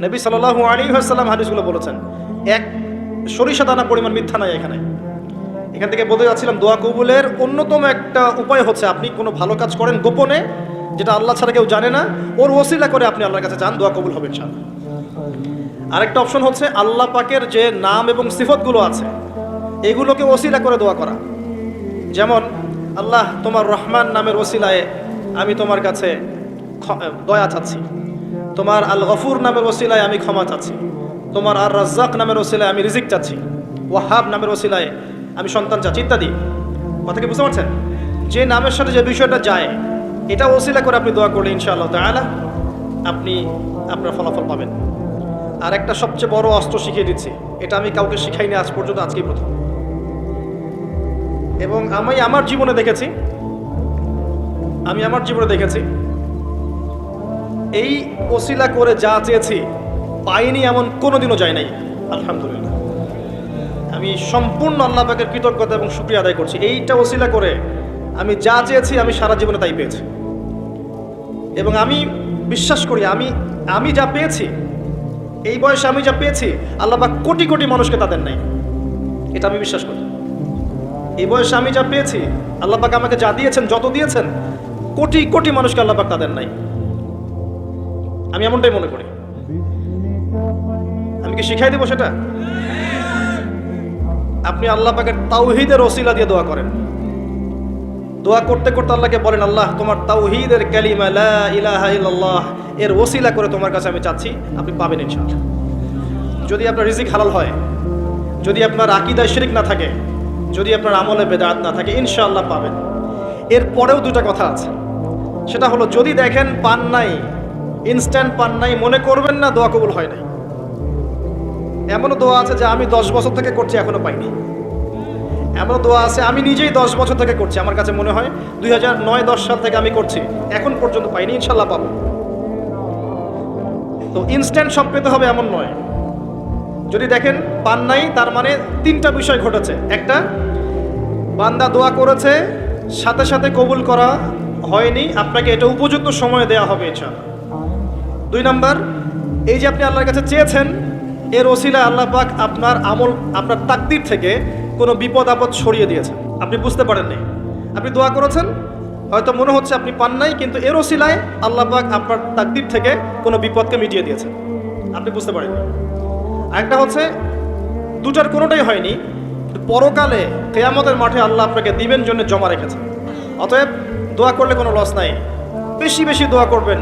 নবী সাল্লাল্লাহু আলাইহি ওয়াসাল্লাম হাদিসগুলো বলেছেন, এক সরিষা দানা পরিমাণ মিথ্যা নাই এখানে। এখান থেকে বলতে যাচ্ছিলাম, দোয়া কবুলের অন্যতম একটা উপায় হচ্ছে আপনি কোনো ভালো কাজ করেন গোপনে, যেটা আল্লাহ ছাড়া কেউ জানে না, ওর ওসিলা করে আপনি আল্লাহর কাছে চান, দোয়া কবুল হবে ইনশাআল্লাহ। আরেকটা অপশন হচ্ছে আল্লাহ পাকের যে নাম এবং সিফতগুলো আছে এগুলোকে ওসিলা করে দোয়া করা। যেমন, আল্লাহ তোমার রহমান নামের ওসিলায় আমি তোমার কাছে দয়া চাচ্ছি, তোমার আল গফুর নামের ওসিলায় আমি ক্ষমা চাচ্ছি, তোমার আর রাজ্জাক নামের ওসিলায় আমি রিজিক চাচ্ছি, ওয়াহাব নামের ওসিলায় আমি সন্তান চাচ্ছি, ইত্যাদি। কথা কি বুঝতে পারছেন? যে নামের সাথে যে বিষয়টা যায় এটা ওসিলা করে আপনি দোয়া করলে ইনশাআল্লাহ তাআলা আপনি আপনার ফলাফল পাবেন। আর একটা সবচেয়ে বড় অস্ত্র শিখিয়ে দিচ্ছি, এটা আমি কাউকে শিখাইনি আজ পর্যন্ত, আজকেই প্রথম। এবং আমি আমার জীবনে দেখেছি এই ওসিলা করে যা চেয়েছি পাইনি এমন কোনোদিনও যায় নাই, আলহামদুলিল্লাহ। আমি সম্পূর্ণ আল্লাহ পাকের কৃতজ্ঞতা এবং শুকরিয়া আদায় করছি। এইটা ওসিলা করে আমি যা চেয়েছি আমি সারা জীবনে তাই পেয়েছি। এবং আমি বিশ্বাস করি আমি যা পেয়েছি, এই বয়সে আমি যা পেয়েছি, আল্লাহ পাক কোটি কোটি মানুষকে তাদের নাই, এটা আমি বিশ্বাস করি। এই বয়সে আমি যা পেয়েছি, আল্লাহ পাক আমাকে যা দিয়েছেন, যত দিয়েছেন, কোটি কোটি মানুষকে আল্লাহ পাক তাদের নাই, আমি এমনটাই মনে করি। আমি কি শিখাই দেবো সেটা? আপনি আল্লাহ পাকের তাওহীদের ওসিলা দিয়ে দোয়া করেন। দোয়া করতে করতে আল্লাহকে বলেন, আল্লাহ তোমার তাওহীদের কালিমা লা ইলাহা ইল্লাল্লাহ এর ওসিলা করে তোমার কাছে আমি চাচ্ছি, আপনি পাবেন ইনশাআল্লাহ। যদি আপনার রিজিক হালাল হয়, যদি আপনার আকীদায় শিরক না থাকে, যদি আপনার আমলে বেদাত না থাকে, ইনশাআল্লাহ পাবেন। এর পরেও দুটা কথা আছে, সেটা হলো যদি দেখেন পান নাই, ইনস্ট্যান্ট পান নাই, মনে করবেন না দোয়া কবুল হয় নাই। এমনও দোয়া আছে যে আমি 10 বছর থেকে করছি এখনো পাইনি। এমন দোয়া আছে আমি নিজেই 10 বছর থেকে করছি, আমার কাছে মনে হয় 2009-10 সাল থেকে আমি করছি, এখন পর্যন্ত পাইনি, ইনশাআল্লাহ পাবো। তো ইনস্ট্যান্ট সব পেতে হবে এমন নয়। যদি দেখেন পান নাই, তার মানে তিনটা বিষয় ঘটেছে। একটা, বান্দা দোয়া করেছে, সাথে সাথে কবুল করা হয়নি, আপনাকে এটা উপযুক্ত সময় দেয়া হবে ইনশাআল্লাহ। 2 নাম্বার, এই যে আপনি আল্লাহর কাছে চেয়েছেন, এর ওসিলায় আল্লাহ পাক আপনার আমল, আপনার তাকদীর থেকে কোনো বিপদ আপদ সরিয়ে দিয়েছেন, আপনি বুঝতে পারেননি। আপনি দোয়া করেছেন, হয়তো মনে হচ্ছে আপনি পান নাই, কিন্তু এর ওসিলায় আল্লাহ পাক আপনার তাকদীর থেকে কোনো বিপদকে মিটিয়ে দিয়েছেন, আপনি বুঝতে পারেননি। আরেকটা হচ্ছে, দুটার কোনোটাই হয়নি, পরকালে কিয়ামতের মাঠে আল্লাহ আপনাকে দিবেন জন্য জমা রেখেছেন। অতএব দোয়া করলে কোনো লস নাই, বেশি বেশি দোয়া করবেন।